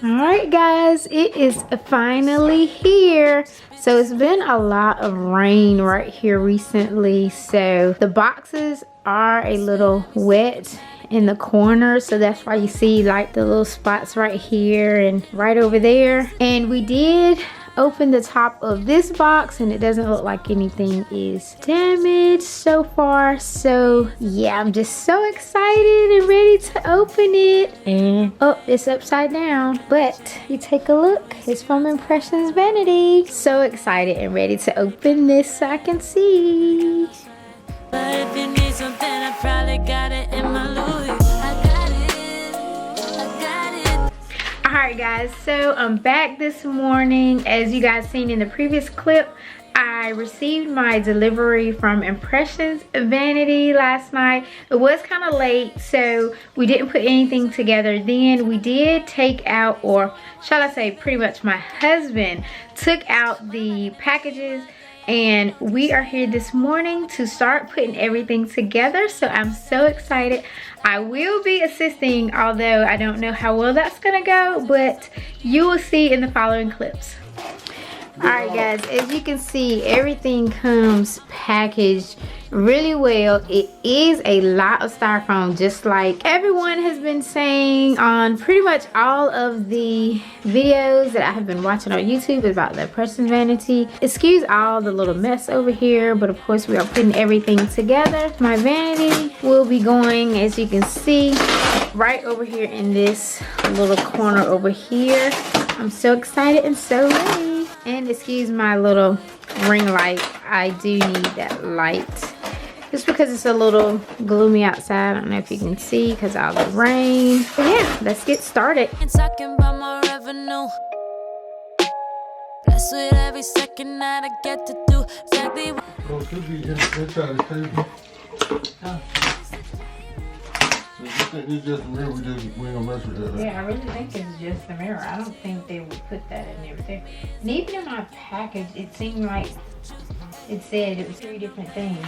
Alright guys, it is finally here. So it's been a lot of rain right here recently, so the boxes are a little wet in the corner, so that's why you see like the little spots right here and right over there. And we did open the top of this box and it doesn't look like anything is damaged so far. So yeah, I'm just so excited and ready to open it. And oh, it's upside down, but you take a look, it's from Impressions Vanity. So excited and ready to open this so I can see. But if you need something, I probably got it in my Louis. Alright guys, so I'm back this morning. As you guys seen in the previous clip, I received my delivery from Impressions Vanity last night. It was kind of late, so we didn't put anything together then. We did take out, or shall I say pretty much my husband took out the packages, and we are here this morning to start putting everything together. So I'm so excited. I will be assisting, although I don't know how well that's gonna go, but you will see in the following clips. Alright guys, as you can see, everything comes packaged really well. It is a lot of styrofoam, just like everyone has been saying on pretty much all of the videos that I have been watching on YouTube about the Impressions Vanity. Excuse all the little mess over here, but of course we are putting everything together. My vanity will be going, as you can see, right over here in this little corner over here. I'm so excited and so ready. And excuse my little ring light, I do need that light just because it's a little gloomy outside. I don't know if you can see because of all the rain. But yeah, let's get started. Talking about my revenue. Blessed with every second that I get to do exactly what. Oh, it could be inside the table. Oh. So you think it's just a mirror, we ain't gonna mess with that? Yeah, I really think it's just the mirror. I don't think they would put that in there. And even in my package, it seemed like it said it was 3 different things.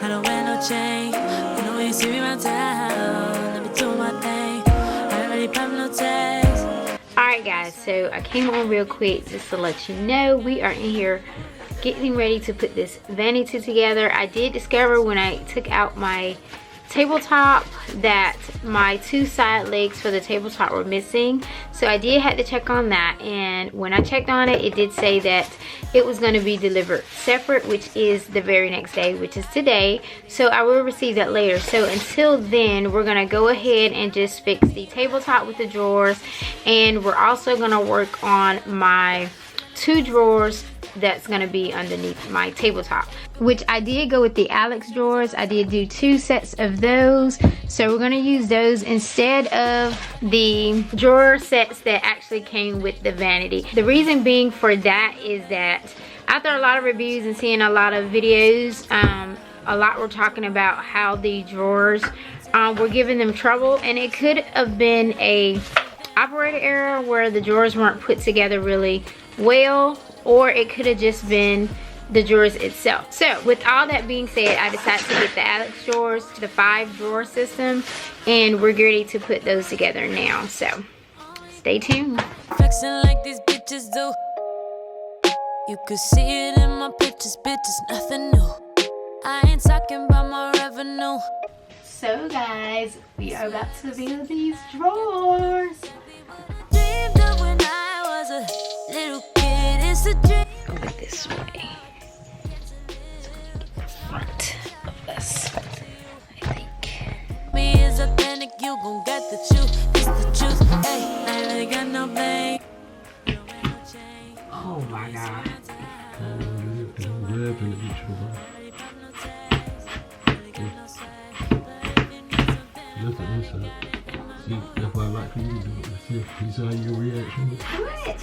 I don't wear no chain. You know when you see me around town, let me do my thing. I ain't ready pop no tags. Alright guys, so I came on real quick just to let you know we are in here getting ready to put this vanity together. I did discover when I took out my tabletop that my 2 side legs for the tabletop were missing, so I did have to check on that, and when I checked on it, it did say that it was going to be delivered separate, which is the very next day, which is today. So I will receive that later. So until then, we're going to go ahead and just fix the tabletop with the drawers, and we're also going to work on my 2 drawers that's going to be underneath my tabletop, which I did go with the Alex drawers. I did do 2 sets of those, so we're going to use those instead of the drawer sets that actually came with the vanity. The reason being for that is that after a lot of reviews and seeing a lot of videos, a lot were talking about how the drawers were giving them trouble, and it could have been a operator error where the drawers weren't put together really well, or it could have just been the drawers itself. So with all that being said, I decided to get the Alex drawers, the 5 drawer system, and we're ready to put those together now. So stay tuned. Flexing like these bitches do. You could see it in my pictures, bitches, nothing new. I ain't talking about my revenue. So guys, we are about to build these drawers. Dreamed of when I was a little kid. It's a dream. Go this way. So we get the front of us, I think. Me is authentic, you gon' get the truth. It's the truth. Hey, I ain't really got no blame. Oh my god. See, that's why I like for you to do it. See, you saw your reaction. What?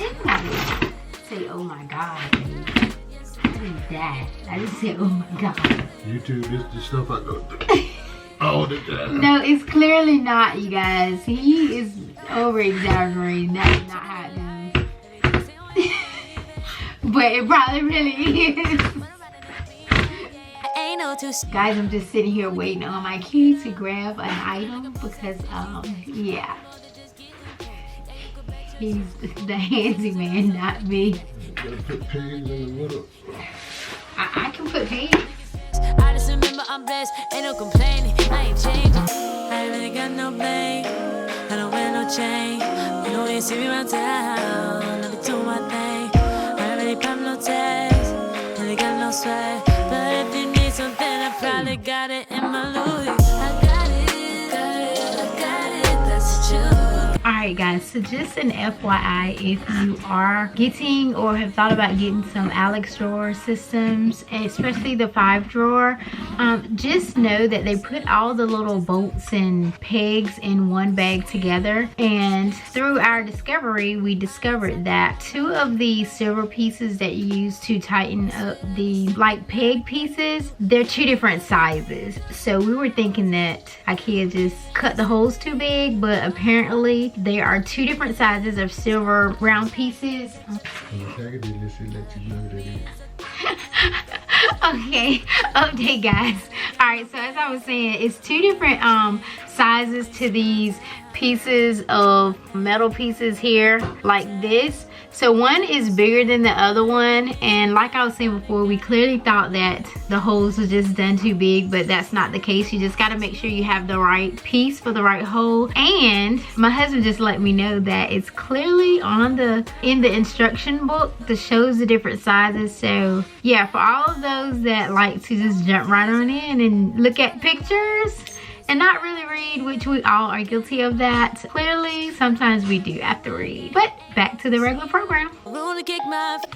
Say, oh my god, baby. What is that? I just said, oh my god. YouTube, this the stuff I go through all the time. No, it's clearly not, you guys. He is over exaggerating. That is not how it goes. But it probably really is. Guys, I'm just sitting here waiting on my key to grab an item because, yeah. He's the handsy man, not me. You gotta put pegs in the middle. I can put pegs. I just remember I'm blessed, ain't no complaining, I ain't changing. I ain't really got no blame, I don't wear no chain. You know you see me around town, I be doing my thing. I ain't really pop no tags, really got no swag. But if you need something, I probably got it in my Louis. I got it, that's what you. Alright guys, so just an FYI, if you are getting or have thought about getting some Alex drawer systems, especially the 5-drawer, just know that they put all the little bolts and pegs in one bag together. And through our discovery, we discovered that 2 of the silver pieces that you use to tighten up the like peg pieces, they're 2 different sizes. So we were thinking that IKEA just cut the holes too big, but apparently there are 2 different sizes of silver round pieces. Okay, update guys. Alright, so as I was saying, it's 2 different sizes to these pieces of metal pieces here, like this. So one is bigger than the other one, and like I was saying before, we clearly thought that the holes were just done too big, but that's not the case. You just got to make sure you have the right piece for the right hole. And my husband just let me know that it's clearly on in the instruction book that shows the different sizes. So yeah, for all of those that like to just jump right on in and look at pictures and not really read, which we all are guilty of that. Clearly, sometimes we do have to read. But back to the regular program.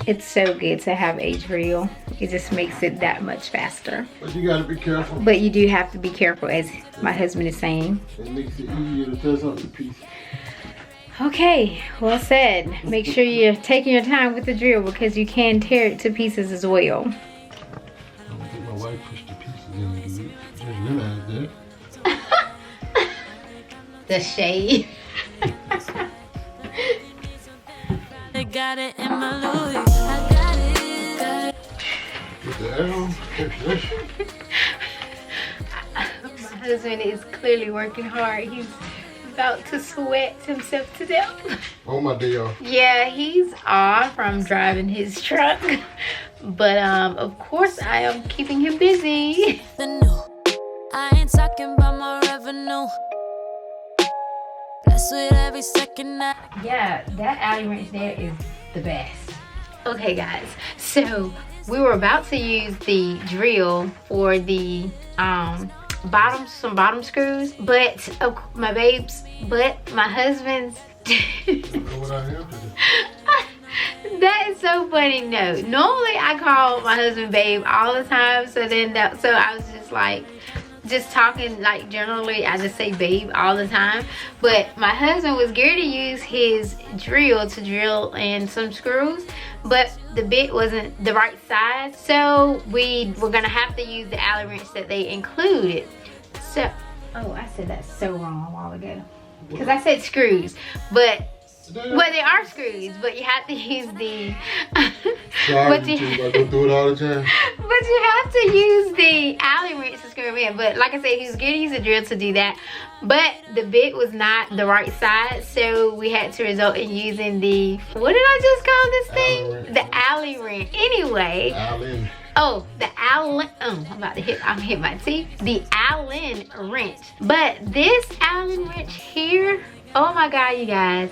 It's so good to have a drill. It just makes it that much faster. But you gotta be careful. But you do have to be careful, as my husband is saying. It makes it easier to test out the piece. Okay, well said. Make sure you're taking your time with the drill because you can tear it to pieces as well. I don't think my wife pushed the pieces in good. Just realized that. The shade. I got it in my Louis. I got it. Get the arrow. My husband is clearly working hard. He's about to sweat himself to death. On my day off. Yeah, he's off from driving his truck. But of course I am keeping him busy. I ain't talking about my revenue. That's with every second night. Yeah, that alley wrench there is the best. Okay guys, so we were about to use the drill for the some bottom screws, but my husband's that is so funny. No, normally I call my husband babe all the time, so I was just like talking like generally, I just say babe all the time. But my husband was geared to use his drill to drill in some screws, but the bit wasn't the right size, so we were gonna have to use the alley wrench that they included. So I said that so wrong a while ago because I said screws, but well, they are screws, but you have to use the but you do it all the time. But you have to use the alley wrench to screw them in. But like I said, he was going to use a drill to do that, but the bit was not the right size, so we had to result in using the, what did I just call this thing? The alley wrench. Anyway, the Allen, I'm hit my teeth. The Allen wrench. But this Allen wrench here, oh my God, you guys,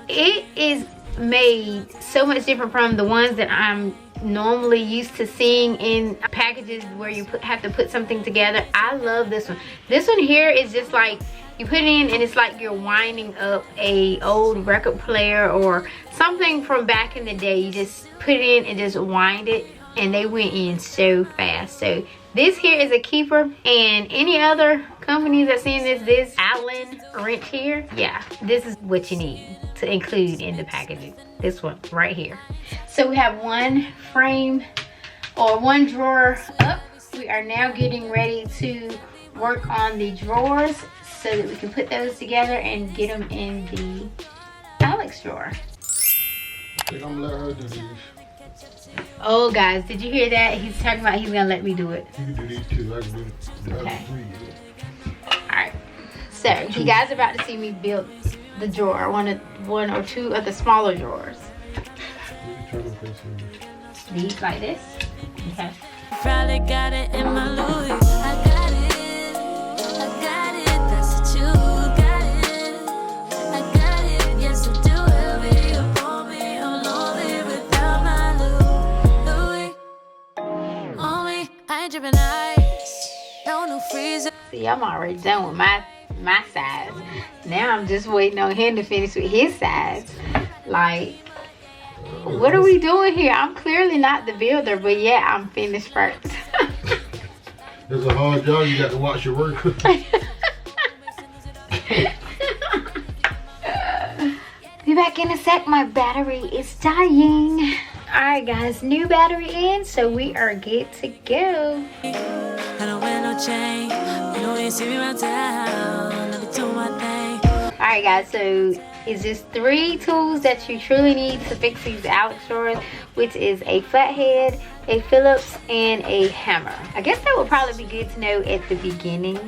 it is made so much different from the ones that I'm normally used to seeing in packages where you have to put something together. I love this one. This one here is just like you put it in and it's like you're winding up a old record player or something from back in the day. You just put it in and just wind it, and they went in so fast. So this here is a keeper, and any other companies that seen this Allen wrench here, yeah, this is what you need to include in the packaging. This one right here. So we have one frame or one drawer up. We are now getting ready to work on the drawers so that we can put those together and get them in the Alex drawer. I think I'm gonna let her do these. Oh guys, did you hear that? He's talking about he's gonna let me do it. You can do these two. I can do the other Okay. three. Alright. So you guys are about to see me build the drawer, one or two of the smaller drawers. These like this. Okay. Probably got it in my Louis. I got it. I got it. That's what you got it. I got it. Yes, I do. Heavy upon me. I'm lonely without my Louis. On me, I ain't dripping ice. No new freezer. See, I'm already done with my size. Now I'm just waiting on him to finish with his size. Like, what are we doing here? I'm clearly not the builder, but yeah, I'm finished first. It's a hard job. You got to watch your work. Be back in a sec. My battery is dying. Alright guys, new battery in, so we are good to go. I don't wear no chain. You know you see me around town. Let me do my thing. Alright guys, so it's just 3 tools that you truly need to fix these Alex drawers, which is a flathead, a Phillips, and a hammer. I guess that would probably be good to know at the beginning,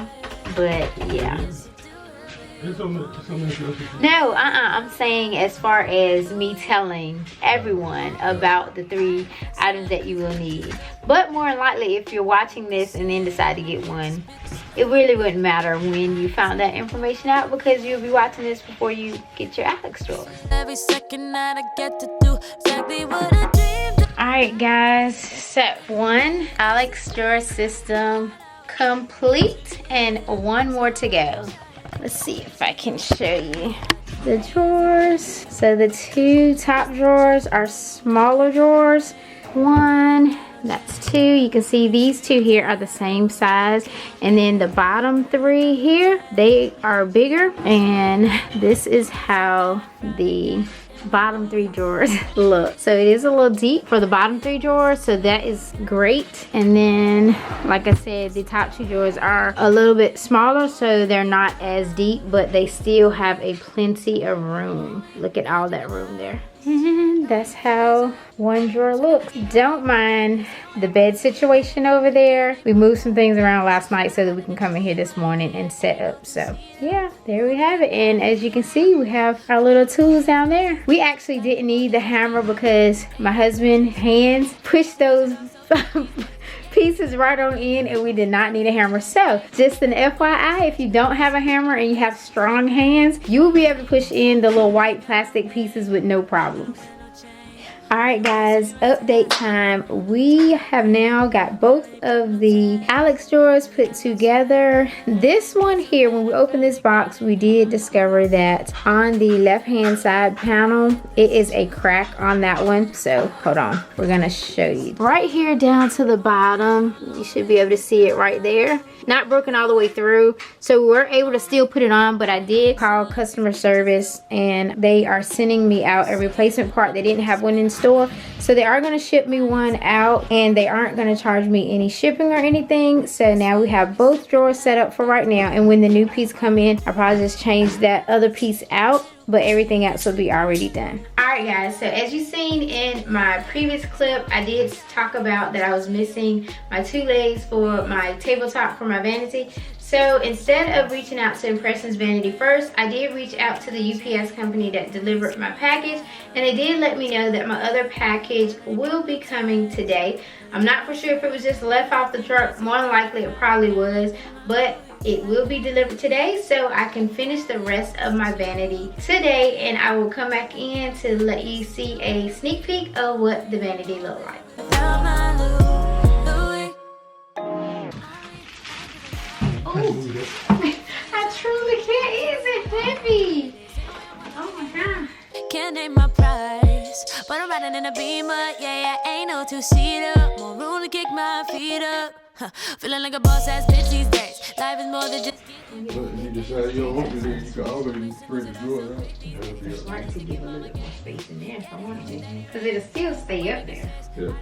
but yeah. No, I'm saying as far as me telling everyone about the 3 items that you will need. But more than likely, if you're watching this and then decide to get one, it really wouldn't matter when you found that information out, because you'll be watching this before you get your Alex drawer. Every second that I get to do exactly what I dreamed. Alright guys, so 1 Alex drawer system complete and 1 more to go. Let's see if I can show you the drawers. So the 2 top drawers are smaller drawers. 1, that's 2. You can see these 2 here are the same size. And then the bottom 3 here, they are bigger. And this is how the bottom 3 drawers look. So it is a little deep for the bottom 3 drawers, so that is great. And then like I said, the top 2 drawers are a little bit smaller, so they're not as deep, but they still have a plenty of room. Look at all that room there. And that's how 1 drawer looks. Don't mind the bed situation over there. We moved some things around last night so that we can come in here this morning and set up. So yeah, there we have it. And as you can see, we have our little tools down there. We actually didn't need the hammer because my husband's hands pushed those pieces right on in, and we did not need a hammer. So just an FYI, if you don't have a hammer and you have strong hands, you will be able to push in the little white plastic pieces with no problems. Alright guys, update time. We have now got both of the Alex drawers put together. This one here, when we opened this box, we did discover that on the left hand side panel, it is a crack on that one. So hold on, we're gonna show you. Right here down to the bottom, you should be able to see it right there. Not broken all the way through, so we're able to still put it on, but I did call customer service and they are sending me out a replacement part. They didn't have one in store, so they are going to ship me one out, and they aren't going to charge me any shipping or anything. So now we have both drawers set up for right now, and when the new piece come in, I'll probably just change that other piece out, but everything else will be already done. Alright guys, so as you've seen in my previous clip, I did talk about that I was missing my 2 legs for my tabletop for my vanity. So instead of reaching out to Impressions Vanity first, I did reach out to the UPS company that delivered my package, and they did let me know that my other package will be coming today. I'm not for sure if it was just left off the truck. More than likely it probably was, but it will be delivered today, so I can finish the rest of my vanity today, and I will come back in to let you see a sneak peek of what the vanity look like. I truly can't. It is heavy. Oh my god. Can't name my price, but I'm riding in a Beamer. Yeah, ain't no 2-seater. More room to kick my feet up. Feeling like a boss ass bitch these days. Life is more than just. But you decide you don't want to do it, you can always bring the drawer out. It's smart to give a little bit more space in there if I want to, because it'll still stay up there. Yeah,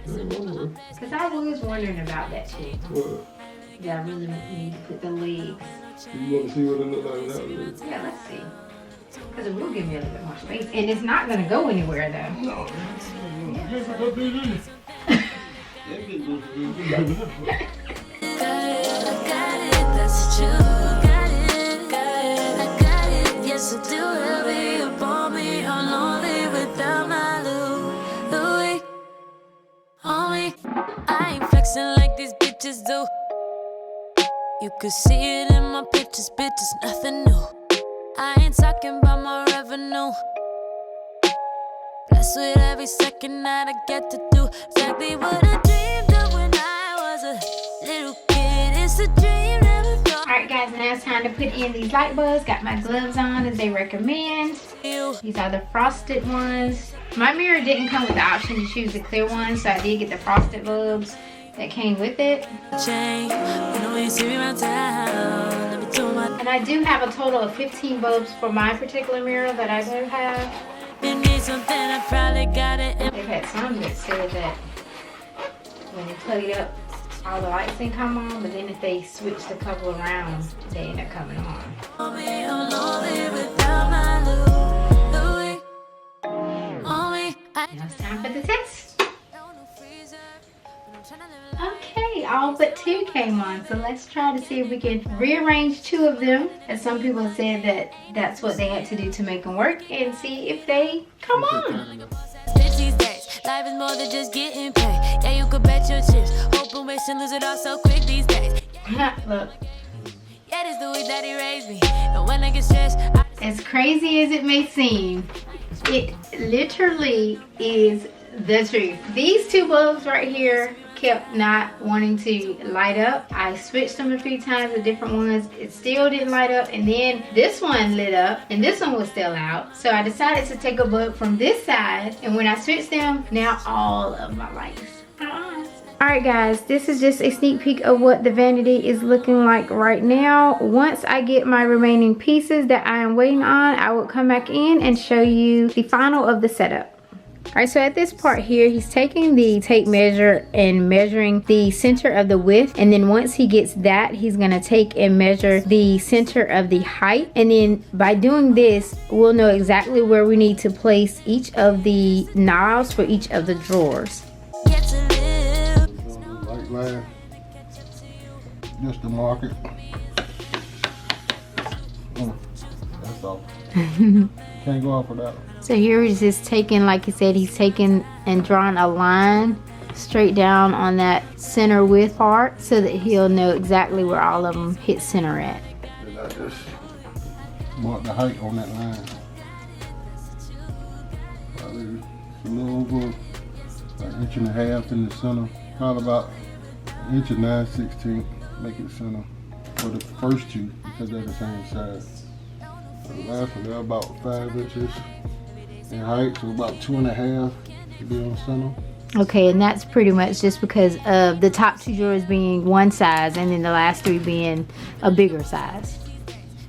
Because I was wondering about that too. what? Yeah, I really need to put the legs. You want to see what it look like without legs? Yeah, let's see. Because it will give me a little bit more space. And it's not going to go anywhere though. No. Yes, I got this. That's what you got it. I got it. Yes, I do. bitches do. You could see it in my pictures, bitches, nothing new. I ain't talking about my revenue. Blessed with every second that I get to do exactly what I dreamed of when I was a little kid. It's a dream never thought. Alright guys, now it's time to put in these light bulbs. Got my gloves on as they recommend. These are the frosted ones. My mirror didn't come with the option to choose the clear ones, so I did get the frosted bulbs that came with it. And I do have a total of 15 bulbs for my particular mirror that I do have. They've had some that said that when they plug it up, all the lights didn't come on, but then if they switch the couple around, they end up coming on. Now it's time for the test. Okay, all but 2 came on, so let's try to see if we can rearrange 2 of them, as some people have said that that's what they had to do to make them work, and see if they come on. Life is more than just getting paid. Yeah, you could bet your chips. Hope and wish and lose it all so quick these days. Look. Yeah, this the way that he raised me. And when I get stressed, as crazy as it may seem, it literally is the truth. These 2 bulbs right here kept not wanting to light up. I switched them a few times with different ones. It still didn't light up, and then this one lit up and this one was still out. So I decided to take a bulb from this side, and when I switched them, now all of my lights are on. Alright guys, this is just a sneak peek of what the vanity is looking like right now. Once I get my remaining pieces that I am waiting on, I will come back in and show you the final of the setup. Alright, so at this part here, he's taking the tape measure and measuring the center of the width, and then once he gets that, he's gonna take and measure the center of the height, and then by doing this, we'll know exactly where we need to place each of the knobs for each of the drawers. Light line, just to mark it. That's all. Can't go off of that. So here he's just taking, like he said, he's taking and drawing a line straight down on that center width part so that he'll know exactly where all of them hit center at. And I just mark the height on that line. Probably a little over an inch and a half in the center. Probably about an inch and 9/16. Make it center for the first 2 because they're the same size. The last one, they're about 5 inches in height, so about 2.5 to be on center. Okay, and that's pretty much just because of the top 2 drawers being one size and then the last 3 being a bigger size.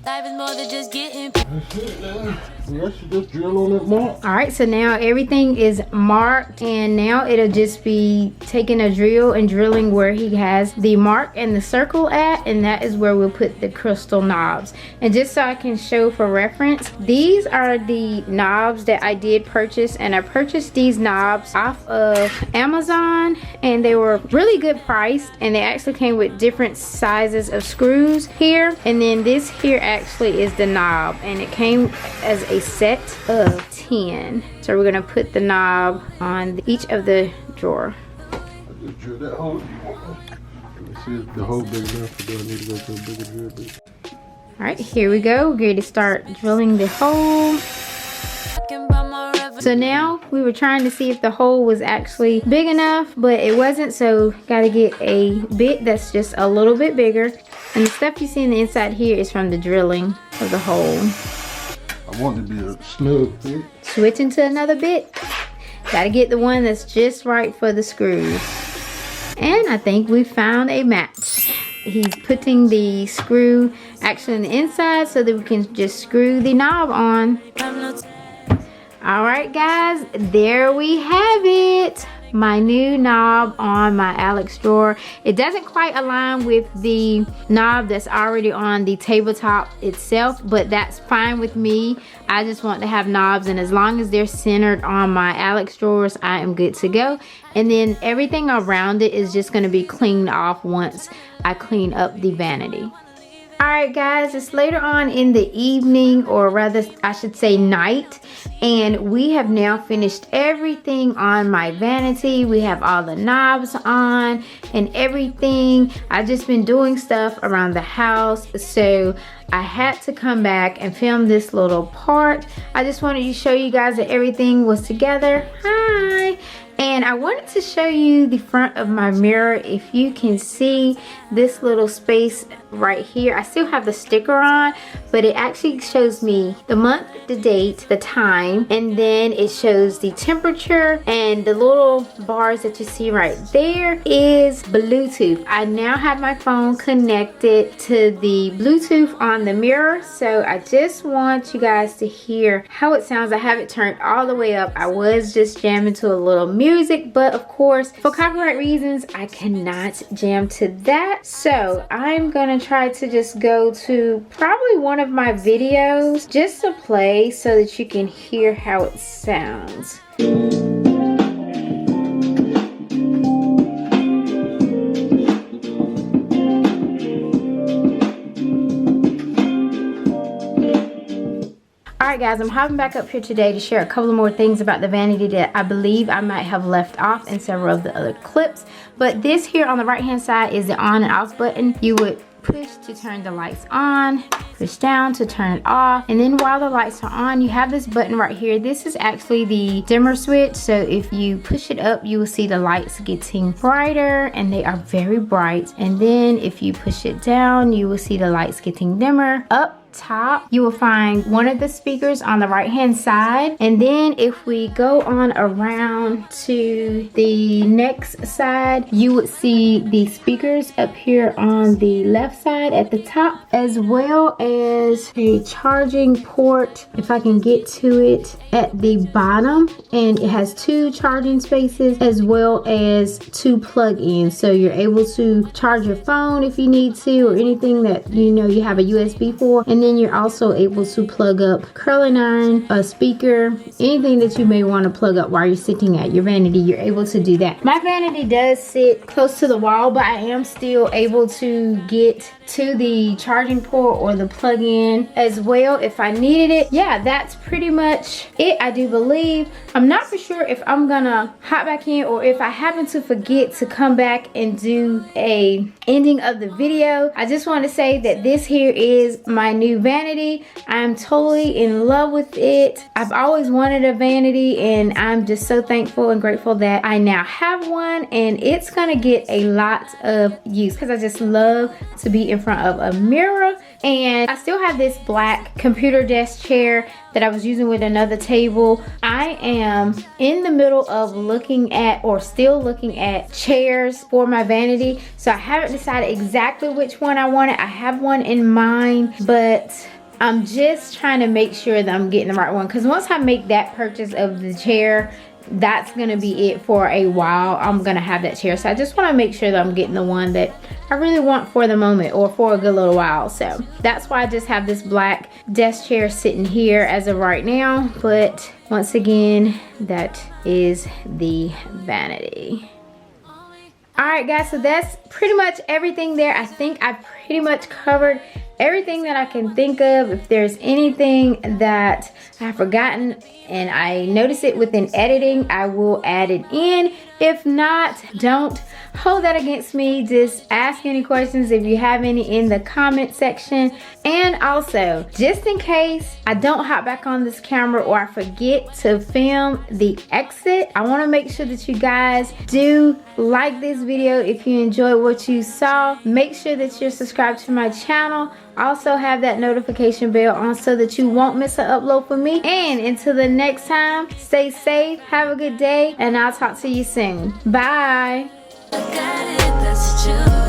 life is more than just getting. That's it, man. Let's just drill on that mark. Alright, so now everything is marked, and now it'll just be taking a drill and drilling where he has the mark and the circle at, and that is where we'll put the crystal knobs. And just so I can show for reference, these are the knobs that I did purchase, and I purchased these knobs off of Amazon, and they were really good priced, and they actually came with different sizes of screws here, and then this here actually is the knob, and it came as a set of 10. So we're gonna put the knob on each of the drawer. I just drilled that hole. Let me see if the hole big enough, or do I need to go to a bigger drill bit? Alright, here we go. We're going to start drilling the hole. So now we were trying to see if the hole was actually big enough, but it wasn't, so gotta get a bit that's just a little bit bigger. And the stuff you see on the inside here is from the drilling of the hole. I want it to be a snug fit. Switching to another bit. Gotta get the one that's just right for the screws. And I think we found a match. He's putting the screw actually on the inside so that we can just screw the knob on. Alright guys, there we have it. My new knob on my Alex drawer. It doesn't quite align with the knob that's already on the tabletop itself, but that's fine with me. I just want to have knobs, and as long as they're centered on my Alex drawers, I am good to go. And then everything around it is just going to be cleaned off once I clean up the vanity. Alright guys, it's later on in the evening, or rather I should say night, and we have now finished everything on my vanity. We have all the knobs on and everything. I've just been doing stuff around the house, so I had to come back and film this little part. I just wanted to show you guys that everything was together. Hi! And I wanted to show you the front of my mirror. If you can see this little space right here, I still have the sticker on, but it actually shows me the month, the date, the time, and then it shows the temperature, and the little bars that you see right there is Bluetooth. I now have my phone connected to the Bluetooth on the mirror, so I just want you guys to hear how it sounds. I have it turned all the way up. I was just jamming to a little music, but of course for copyright reasons I cannot jam to that, so I'm gonna try to just go to probably one of my videos just to play so that you can hear how it sounds. Alright guys, I'm hopping back up here today to share a couple of more things about the vanity that I believe I might have left off in several of the other clips. But this here on the right hand side is the on and off button. You would push to turn the lights on, push down to turn it off, and then while the lights are on you have this button right here. This is actually the dimmer switch, so if you push it up you will see the lights getting brighter, and they are very bright, and then if you push it down you will see the lights getting dimmer. Up top you will find one of the speakers on the right hand side, and then if we go on around to the next side you would see the speakers up here on the left side at the top, as well as a charging port, if I can get to it, at the bottom, and it has 2 charging spaces as well as 2 plug-ins, so you're able to charge your phone if you need to, or anything that you know you have a USB for, and then you're also able to plug up curling iron, a speaker, anything that you may want to plug up while you're sitting at your vanity, you're able to do that. My vanity does sit close to the wall, but I am still able to get to the charging port or the plug-in as well if I needed it. Yeah, that's pretty much it, I do believe. I'm not for sure if I'm gonna hop back in or if I happen to forget to come back and do a ending of the video. I just want to say that this here is my new vanity. I'm totally in love with it. I've always wanted a vanity, and I'm just so thankful and grateful that I now have one, and it's gonna get a lot of use because I just love to be in front of a mirror. And I still have this black computer desk chair that I was using with another table. I am in the middle of looking at, or still looking at, chairs for my vanity, so I haven't decided exactly which one I wanted. I have one in mind, but I'm just trying to make sure that I'm getting the right one, because once I make that purchase of the chair, that's gonna be it for a while. I'm gonna have that chair, so I just want to make sure that I'm getting the one that I really want for the moment, or for a good little while. So that's why I just have this black desk chair sitting here as of right now. But once again, that is the vanity. Alright guys, so that's pretty much everything there. I think I pretty much covered everything that I can think of. If there's anything that I've forgotten and I notice it within editing, I will add it in. If not, don't hold that against me. Just ask any questions if you have any in the comment section. And also, just in case I don't hop back on this camera or I forget to film the exit, I want to make sure that you guys do like this video. If you enjoyed what you saw, make sure that you're subscribed to my channel. Also have that notification bell on so that you won't miss an upload from me. And until the next time, stay safe, have a good day, and I'll talk to you soon. Bye. I got it, that's true.